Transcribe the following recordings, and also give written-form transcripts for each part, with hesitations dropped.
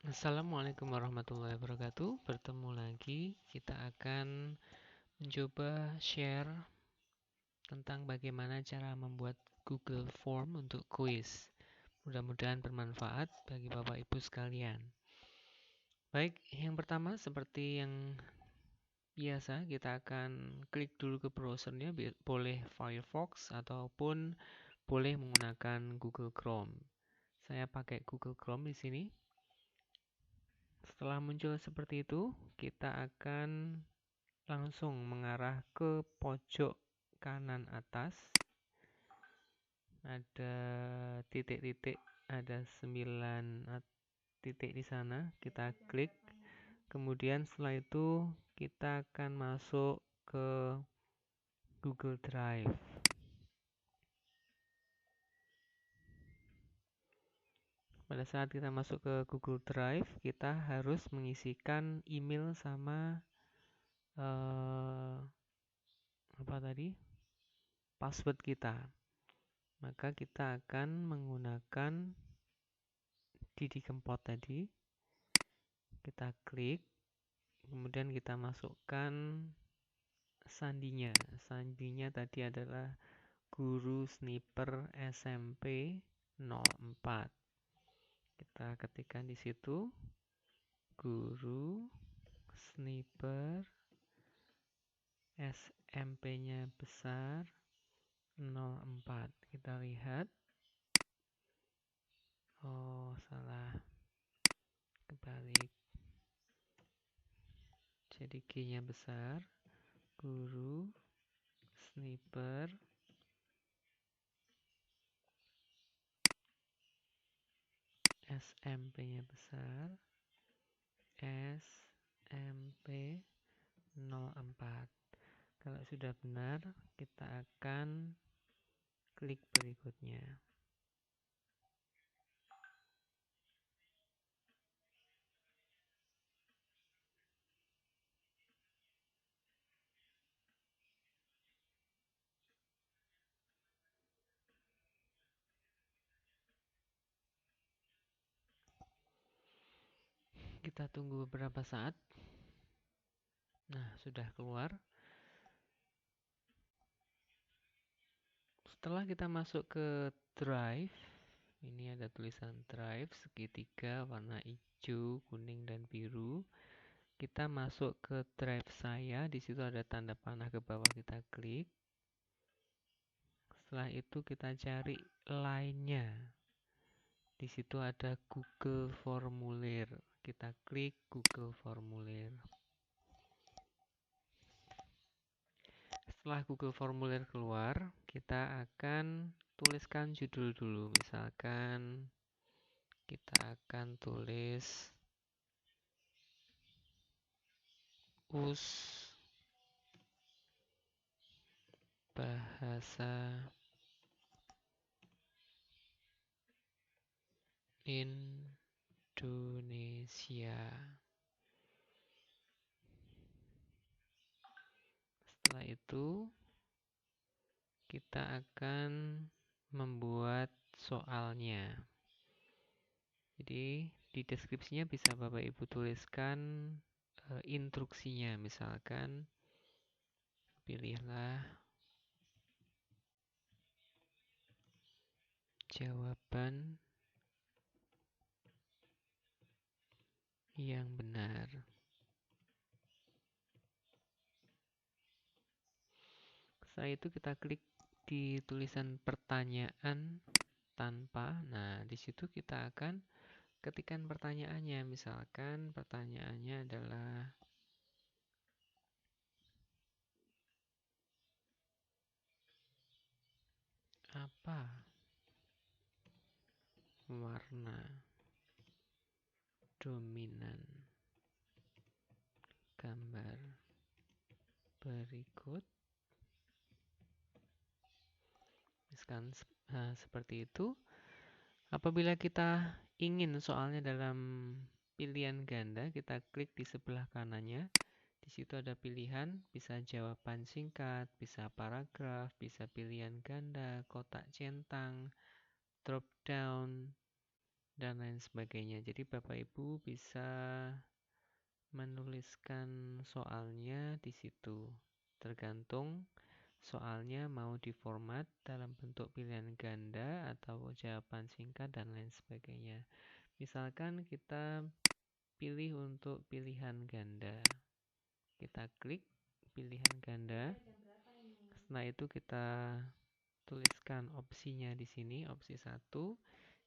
Assalamualaikum warahmatullahi wabarakatuh. Bertemu lagi, kita akan mencoba share tentang bagaimana cara membuat Google Form untuk kuis. Mudah-mudahan bermanfaat bagi Bapak Ibu sekalian. Baik, yang pertama seperti yang biasa, kita akan klik dulu ke browsernya, boleh Firefox ataupun boleh menggunakan Google Chrome. Saya pakai Google Chrome di sini. Setelah muncul seperti itu, kita akan langsung mengarah ke pojok kanan atas. Ada titik-titik, ada 9 titik di sana. Kita klik. Kemudian setelah itu kita akan masuk ke Google Drive. Pada saat kita masuk ke Google Drive, kita harus mengisikan email sama password kita. Maka kita akan menggunakan Didi Kempot tadi. Kita klik, kemudian kita masukkan sandinya. Sandinya tadi adalah Guru Sniper SMP 04. Kita ketikkan di situ Guru Sniper SMP-nya besar 04. Kita lihat. Oh, salah. Kebalik. Jadi G-nya besar. Guru Sniper SMP-nya besar. SMP 04. Kalau sudah benar, kita akan klik berikutnya. Kita tunggu beberapa saat. Nah, sudah keluar. Setelah kita masuk ke Drive, ini ada tulisan Drive segitiga warna hijau, kuning, dan biru. Kita masuk ke Drive saya. Di situ ada tanda panah ke bawah, kita klik. Setelah itu kita cari lainnya. Di situ ada Google Formulir. Kita klik Google Formulir. Setelah Google Formulir keluar, kita akan tuliskan judul dulu. Misalkan kita akan tulis US Bahasa Indonesia. Setelah itu kita akan membuat soalnya. Jadi di deskripsinya bisa Bapak Ibu tuliskan instruksinya. Misalkan pilihlah jawaban yang benar. Setelah itu kita klik di tulisan pertanyaan tanpa. Nah, di situ kita akan ketikkan pertanyaannya. Misalkan pertanyaannya adalah apa warna dominan gambar berikut? Misalkan seperti itu. Apabila kita ingin soalnya dalam pilihan ganda, kita klik di sebelah kanannya. Di situ ada pilihan, bisa jawaban singkat, bisa paragraf, bisa pilihan ganda, kotak centang, drop down, dan lain sebagainya. Jadi Bapak Ibu bisa menuliskan soalnya di situ. Tergantung soalnya mau diformat dalam bentuk pilihan ganda atau jawaban singkat dan lain sebagainya. Misalkan kita pilih untuk pilihan ganda. Kita klik pilihan ganda. Setelah itu kita tuliskan opsinya di sini, opsi 1,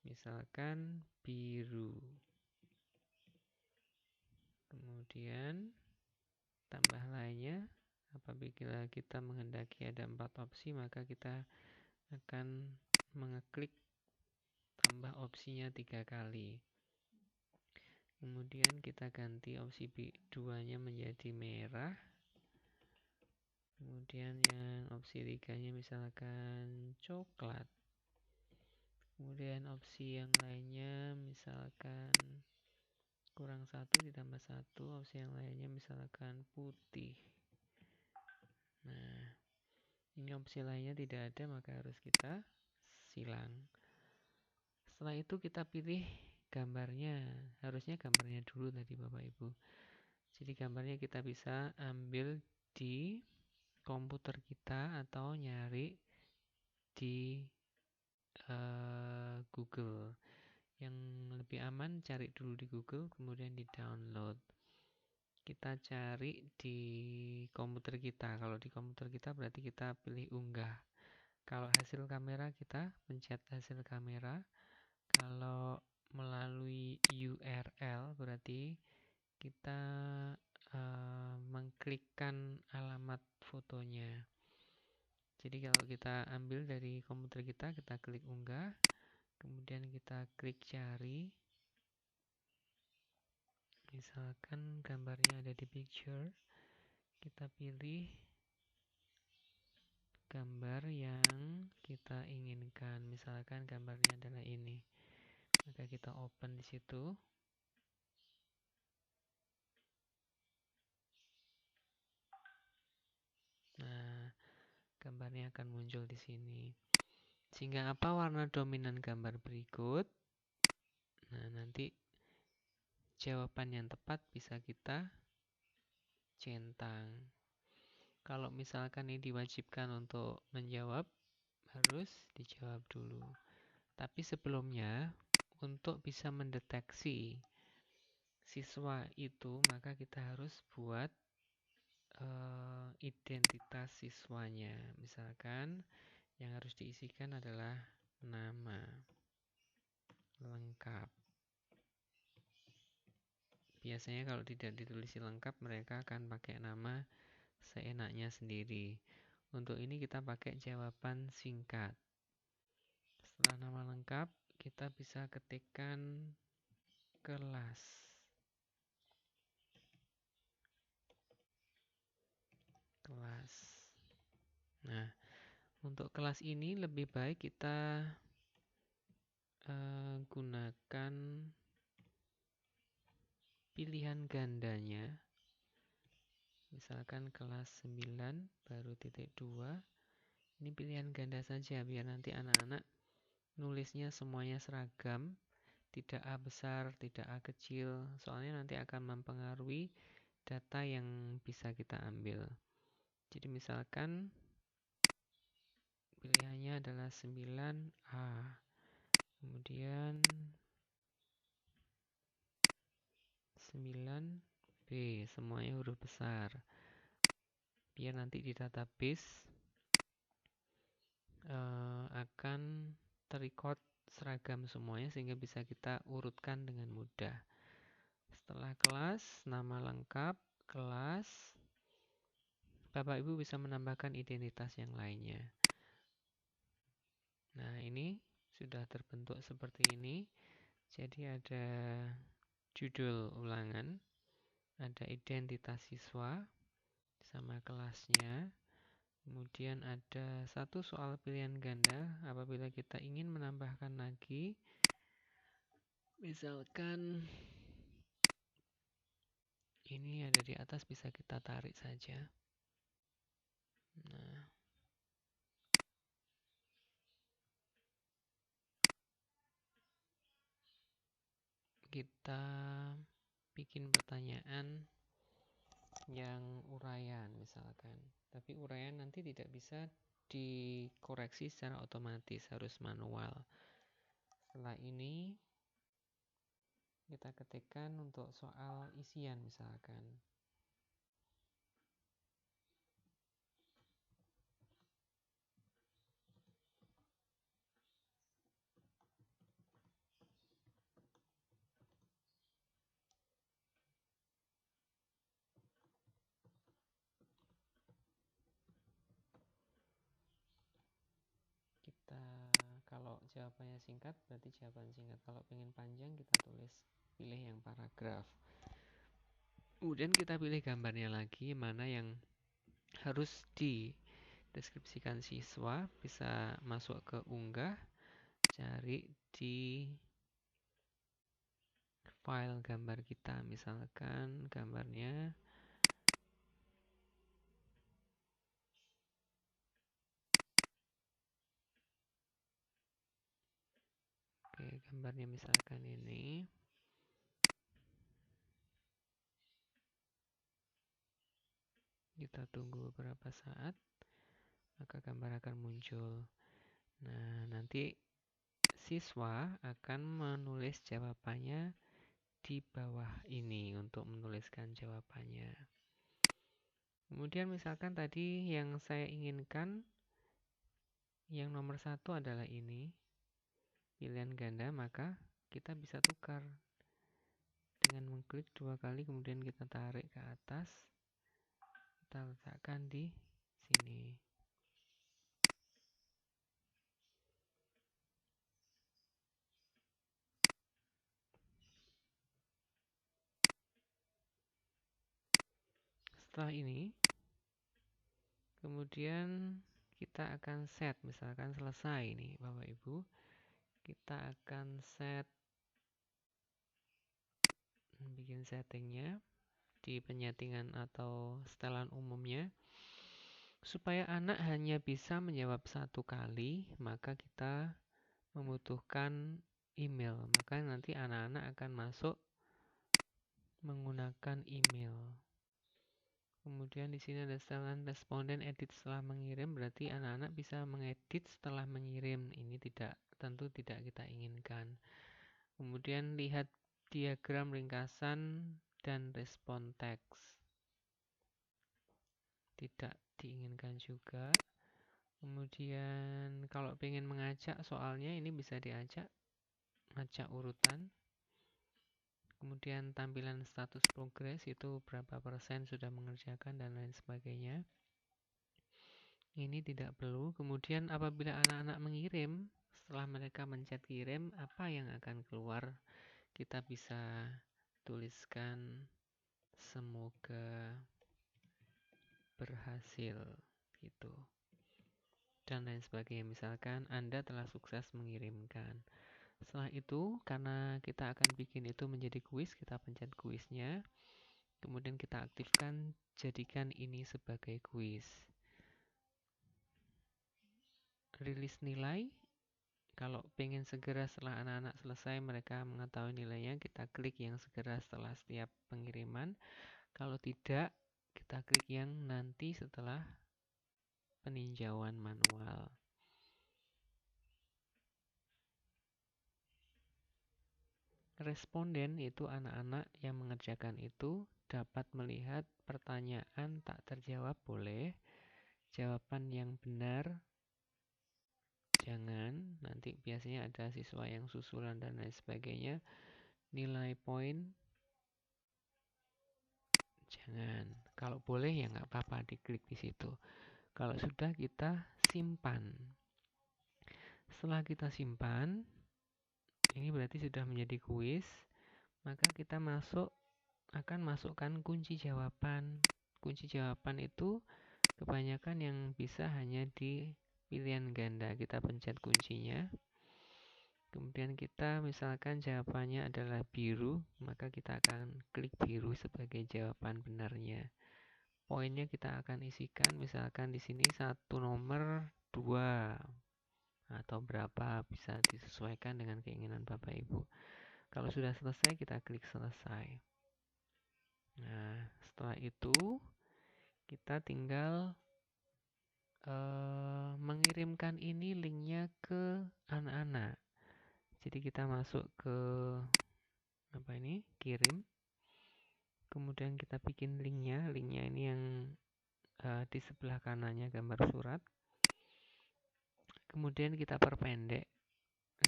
misalkan biru. Kemudian tambah lainnya, apabila kita menghendaki ada 4 opsi, maka kita akan mengeklik tambah opsinya 3 kali. Kemudian kita ganti opsi 2-nya menjadi merah. Kemudian yang opsi 3-nya misalkan coklat. Kemudian opsi yang lainnya misalkan kurang 1 ditambah 1, opsi yang lainnya misalkan putih. Nah, ini opsi lainnya tidak ada, maka harus kita silang. Setelah itu kita pilih gambarnya. Harusnya gambarnya dulu tadi Bapak Ibu. Jadi gambarnya kita bisa ambil di komputer kita atau nyari di Google. Yang lebih aman cari dulu di Google, kemudian di download. Kita cari di komputer kita. Kalau di komputer kita berarti kita pilih unggah. Kalau hasil kamera kita pencet hasil kamera. Kalau melalui URL berarti kita mengklikkan alamat fotonya. Jadi kalau kita ambil dari komputer kita klik unggah, kemudian kita klik cari. Misalkan gambarnya ada di picture, kita pilih gambar yang kita inginkan. Misalkan gambarnya adalah ini. Maka kita open di situ. Nah, gambarnya akan muncul di sini. Sehingga apa warna dominan gambar berikut? Nah, nanti jawaban yang tepat bisa kita centang. Kalau misalkan ini diwajibkan untuk menjawab, harus dijawab dulu. Tapi sebelumnya, untuk bisa mendeteksi siswa itu, maka kita harus buat identitas siswanya. Misalkan yang harus diisikan adalah nama lengkap. Biasanya kalau tidak ditulis lengkap, mereka akan pakai nama seenaknya sendiri. Untuk ini kita pakai jawaban singkat. Setelah nama lengkap, kita bisa ketikkan kelas. Kelas. Nah, untuk kelas ini lebih baik kita gunakan pilihan gandanya. Misalkan kelas 9 baru titik 2. Ini pilihan ganda saja biar nanti anak-anak nulisnya semuanya seragam, tidak A besar, tidak A kecil. Soalnya nanti akan mempengaruhi data yang bisa kita ambil. Jadi misalkan pilihannya adalah 9A. Kemudian 9B, semuanya huruf besar. Biar nanti di database akan terrecord seragam semuanya sehingga bisa kita urutkan dengan mudah. Setelah kelas, nama lengkap, kelas, Bapak Ibu bisa menambahkan identitas yang lainnya. Nah, ini sudah terbentuk seperti ini. Jadi ada judul ulangan, ada identitas siswa sama kelasnya. Kemudian ada satu soal pilihan ganda apabila kita ingin menambahkan lagi. Misalkan ini ada di atas bisa kita tarik saja. Nah, kita bikin pertanyaan yang uraian misalkan. Tapi uraian nanti tidak bisa dikoreksi secara otomatis, harus manual. Setelah ini kita ketikkan untuk soal isian misalkan. Kita kalau jawabannya singkat berarti jawaban singkat. Kalau pengen panjang kita pilih yang paragraf. Kemudian kita pilih gambarnya lagi, mana yang harus dideskripsikan siswa. Bisa masuk ke unggah, cari di file gambar kita, misalkan gambarnya gambarnya misalkan ini. Kita tunggu beberapa saat, maka gambar akan muncul. Nah, nanti siswa akan menulis jawabannya di bawah ini untuk menuliskan jawabannya. Kemudian misalkan tadi yang saya inginkan, yang nomor 1 adalah ini, pilihan ganda, maka kita bisa tukar dengan mengklik 2 kali, kemudian kita tarik ke atas, kita letakkan di sini. Setelah ini, kemudian kita akan set, misalkan selesai nih Bapak Ibu, kita akan bikin settingnya di penyetingan atau setelan umumnya, supaya anak hanya bisa menjawab 1 kali, maka kita membutuhkan email. Maka nanti anak-anak akan masuk menggunakan email. Kemudian di sini ada setelan responden edit setelah mengirim, berarti anak-anak bisa mengedit setelah mengirim. Ini tentu tidak kita inginkan. Kemudian lihat diagram ringkasan dan respon teks. Tidak diinginkan juga. Kemudian kalau ingin mengajak soalnya, ini bisa ngajak urutan. Kemudian tampilan status progres, itu berapa persen sudah mengerjakan dan lain sebagainya. Ini tidak perlu. Kemudian apabila anak-anak mengirim, setelah mereka mencet kirim, apa yang akan keluar? Kita bisa tuliskan semoga berhasil gitu. Dan lain sebagainya. Misalkan Anda telah sukses mengirimkan. Setelah itu, karena kita akan bikin itu menjadi kuis, kita pencet kuisnya. Kemudian kita aktifkan, jadikan ini sebagai kuis. Rilis nilai. Kalau pengen segera setelah anak-anak selesai mereka mengetahui nilainya, kita klik yang segera setelah setiap pengiriman. Kalau tidak, kita klik yang nanti setelah peninjauan manual. Responden itu anak-anak yang mengerjakan itu dapat melihat pertanyaan tak terjawab boleh, jawaban yang benar jangan, nanti biasanya ada siswa yang susulan dan lain sebagainya. Nilai poin jangan. Kalau boleh ya nggak apa-apa, diklik di situ. Kalau sudah, kita simpan. Setelah kita simpan, ini berarti sudah menjadi kuis. Maka kita akan masukkan kunci jawaban. Kunci jawaban itu kebanyakan yang bisa hanya di pilihan ganda. Kita pencet kuncinya. Kemudian kita misalkan jawabannya adalah biru, maka kita akan klik biru sebagai jawaban benarnya. Poinnya kita akan isikan, misalkan di sini 1 nomor 2 atau berapa, bisa disesuaikan dengan keinginan Bapak Ibu. Kalau sudah selesai, kita klik selesai. Nah, setelah itu kita tinggal mengirimkan ini linknya ke anak-anak. Jadi kita masuk ke kirim. Kemudian kita bikin linknya. Linknya ini yang di sebelah kanannya gambar surat. Kemudian kita perpendek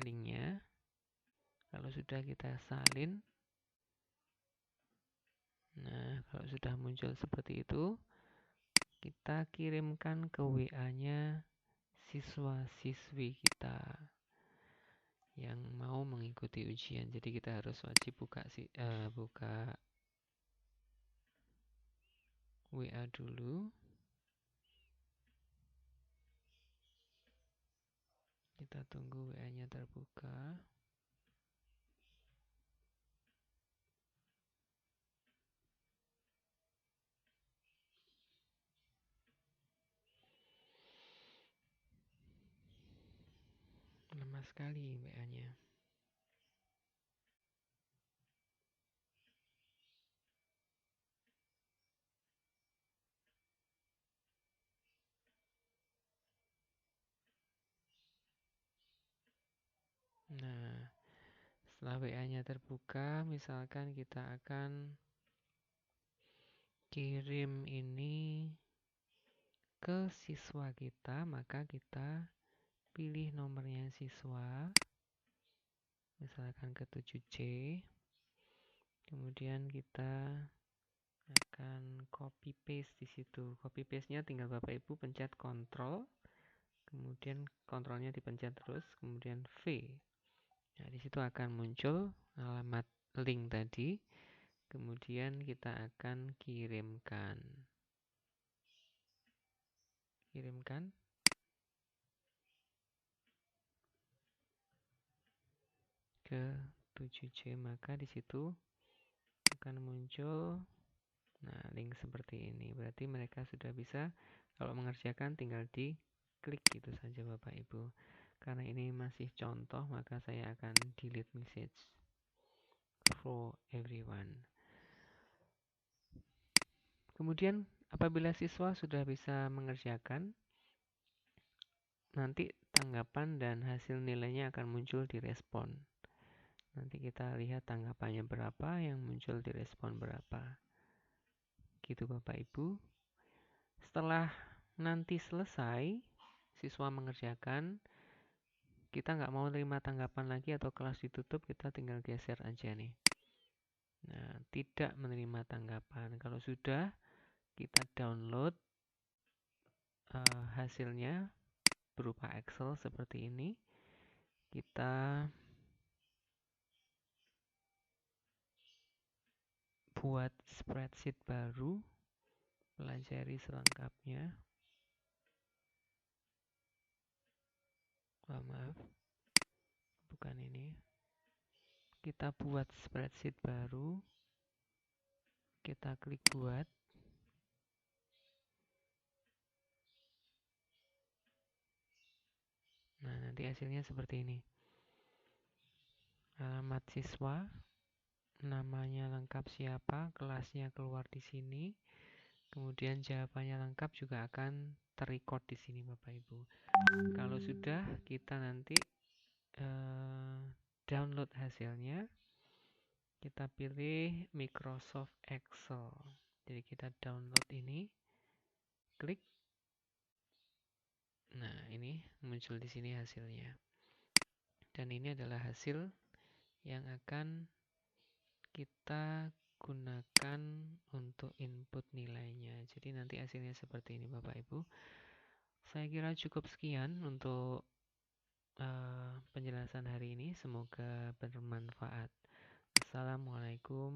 linknya. Kalau sudah kita salin. Nah, kalau sudah muncul seperti itu, kita kirimkan ke WA-nya siswa-siswi kita yang mau mengikuti ujian. Jadi kita harus wajib buka WA dulu. Kita tunggu WA-nya terbuka. Lama sekali WA-nya. Nah, setelah WA-nya terbuka, misalkan kita akan kirim ini ke siswa kita, maka kita pilih nomornya siswa, misalkan ke 7C. Kemudian kita akan copy paste di situ. Copy paste-nya tinggal Bapak Ibu pencet Ctrl, kemudian Ctrl-nya dipencet terus, kemudian V. Nah, di situ akan muncul alamat link tadi. Kemudian kita akan kirimkan ke 7C, maka di situ akan muncul link seperti ini. Berarti mereka sudah bisa, kalau mengerjakan tinggal diklik gitu saja Bapak Ibu. Karena ini masih contoh, maka saya akan delete message for everyone. Kemudian apabila siswa sudah bisa mengerjakan, nanti tanggapan dan hasil nilainya akan muncul di respon. Nanti kita lihat tanggapannya berapa, yang muncul di respon berapa. Gitu Bapak Ibu. Setelah nanti selesai, siswa mengerjakan, kita nggak mau terima tanggapan lagi atau kelas ditutup, kita tinggal geser aja nih. Nah, tidak menerima tanggapan. Kalau sudah, kita download hasilnya berupa Excel seperti ini. Kita buat spreadsheet baru, pelajari selengkapnya. Maaf, bukan ini. Kita buat spreadsheet baru, kita klik buat. Nah, nanti hasilnya seperti ini. Alamat siswa, namanya lengkap siapa, kelasnya keluar di sini. Kemudian jawabannya lengkap juga akan terrecord di sini Bapak Ibu. Kalau sudah, kita nanti download hasilnya. Kita pilih Microsoft Excel. Jadi kita download ini, klik. Nah, ini muncul di sini hasilnya. Dan ini adalah hasil yang akan kita gunakan untuk input nilainya. Jadi nanti hasilnya seperti ini Bapak Ibu. Saya kira cukup sekian untuk penjelasan hari ini. Semoga bermanfaat. Assalamualaikum.